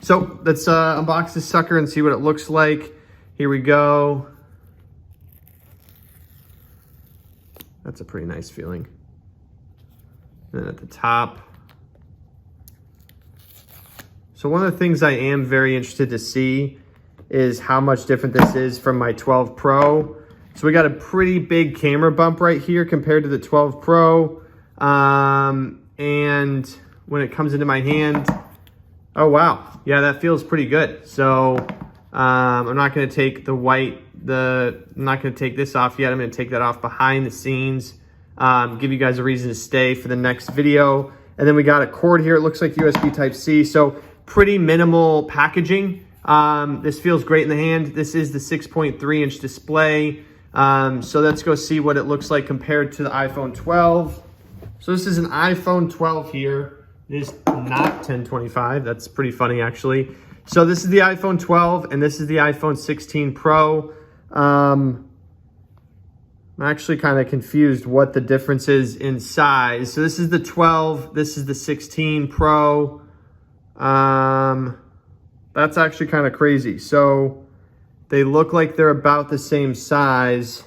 So let's unbox this sucker and see what it looks like. Here we go. That's a pretty nice feeling. And then at the top. So one of the things I am very interested to see is how much different this is from my 12 Pro. So we got a pretty big camera bump right here compared to the 12 Pro. And when it comes into my hand, oh wow, yeah, that feels pretty good. So I'm not gonna take I'm not gonna take this off yet. I'm gonna take that off behind the scenes, give you guys a reason to stay for the next video. And then we got a cord here. It looks like USB Type-C. So pretty minimal packaging. This feels great in the hand. This is the 6.3-inch display. So let's go see what it looks like compared to the iPhone 12. So this is an iPhone 12 here. It is not 1025. That's pretty funny, actually. So this is the iPhone 12, and this is the iPhone 16 Pro. I'm actually kind of confused what the difference is in size. So this is the 12. This is the 16 Pro. That's actually kind of crazy. So they look like they're about the same size.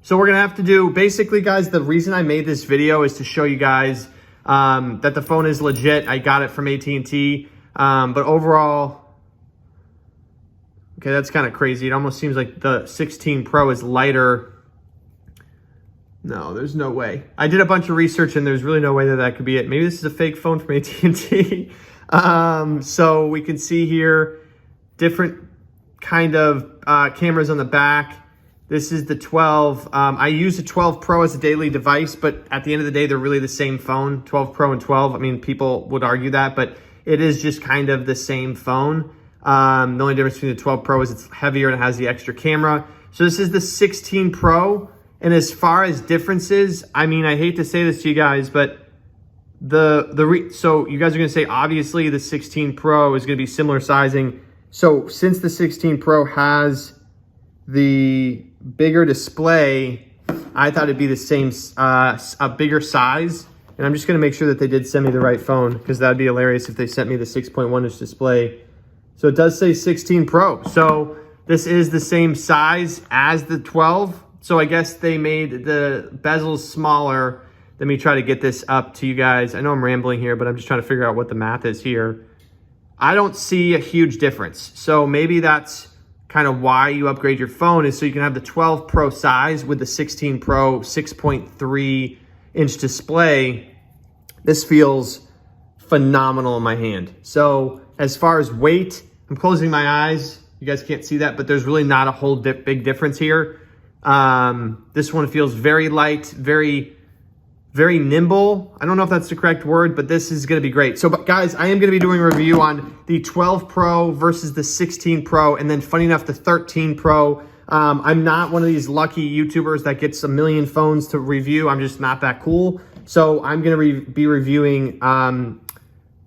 So we're gonna have to do, basically guys, the reason I made this video is to show you guys that the phone is legit. I got it from AT&T, but overall, okay, that's kind of crazy. It almost seems like the 16 Pro is lighter. No, there's no way. I did a bunch of research and there's really no way that could be it. Maybe this is a fake phone from AT&T. So we can see here different kind of cameras on the back. This is the 12. I use the 12 Pro as a daily device, but at the end of the day, they're really the same phone, 12 Pro and 12. I mean, people would argue that, but it is just kind of the same phone. The only difference between the 12 Pro is it's heavier and it has the extra camera. So this is the 16 Pro. And as far as differences, I mean, I hate to say this to you guys, but so you guys are going to say, obviously, the 16 Pro is going to be similar sizing. So since the 16 Pro has the bigger display, I thought it'd be the same, a bigger size. And I'm just going to make sure that they did send me the right phone, because that'd be hilarious if they sent me the 6.1-inch display. So it does say 16 Pro. So this is the same size as the 12. So I guess they made the bezels smaller. Let me try to get this up to you guys. I know I'm rambling here, but I'm just trying to figure out what the math is here. I don't see a huge difference. So maybe that's kind of why you upgrade your phone, is so you can have the 12 Pro size with the 16 Pro 6.3-inch display. This feels phenomenal in my hand. So as far as weight, I'm closing my eyes. You guys can't see that, but there's really not a whole big difference here. This one feels very light, very nimble. I don't know if that's the correct word, but this is going to be great. So, guys, I am going to be doing a review on the 12 Pro versus the 16 Pro, and then funny enough, the 13 Pro. I'm not one of these lucky YouTubers that gets a million phones to review. I'm just not that cool. So I'm going to be reviewing,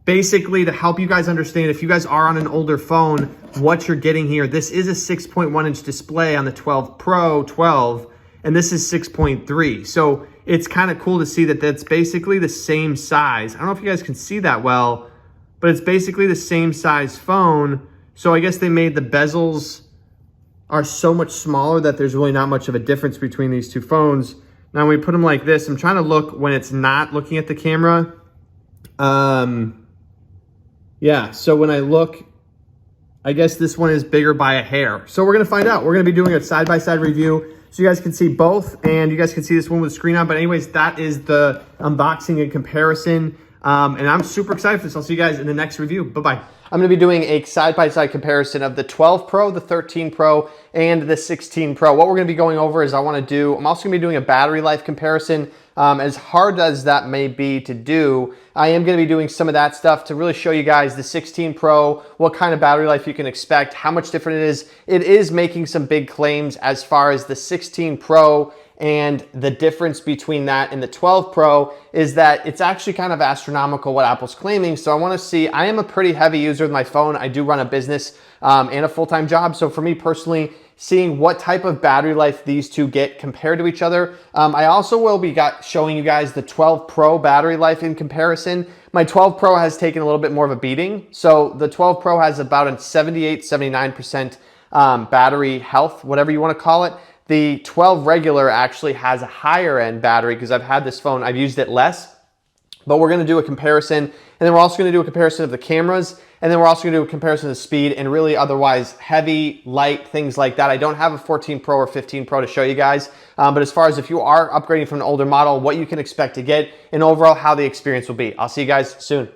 basically to help you guys understand, if you guys are on an older phone, what you're getting here. This is a 6.1-inch display on the 12 Pro 12, and this is 6.3. So it's kind of cool to see that that's basically the same size. I don't know if you guys can see that well, but it's basically the same size phone. So I guess they made the bezels are so much smaller that there's really not much of a difference between these two phones. Now when we put them like this, I'm trying to look when it's not looking at the camera. Yeah, so when I look, I guess this one is bigger by a hair. So we're gonna find out. We're gonna be doing a side-by-side review so you guys can see both, and you guys can see this one with the screen on. But anyways, that is the unboxing and comparison. And I'm super excited for this. I'll see you guys in the next review. Bye-bye. I'm going to be doing a side-by-side comparison of the 12 Pro, the 13 Pro, and the 16 Pro. What we're going to be going over is I'm also going to be doing a battery life comparison. As hard as that may be to do, I am going to be doing some of that stuff to really show you guys the 16 Pro, what kind of battery life you can expect, how much different it is. It is making some big claims as far as the 16 Pro And the difference between that and the 12 Pro is that it's actually kind of astronomical what Apple's claiming. So I want to see, I am a pretty heavy user of my phone. I do run a business and a full-time job. So for me personally, seeing what type of battery life these two get compared to each other. I also will be showing you guys the 12 Pro battery life in comparison. My 12 Pro has taken a little bit more of a beating. So the 12 Pro has about a 78, 79% battery health, whatever you want to call it. The 12 regular actually has a higher end battery because I've had this phone, I've used it less, but we're going to do a comparison. And then we're also going to do a comparison of the cameras. And then we're also going to do a comparison of speed and really otherwise heavy, light, things like that. I don't have a 14 Pro or 15 Pro to show you guys. But as far as if you are upgrading from an older model, what you can expect to get and overall how the experience will be. I'll see you guys soon.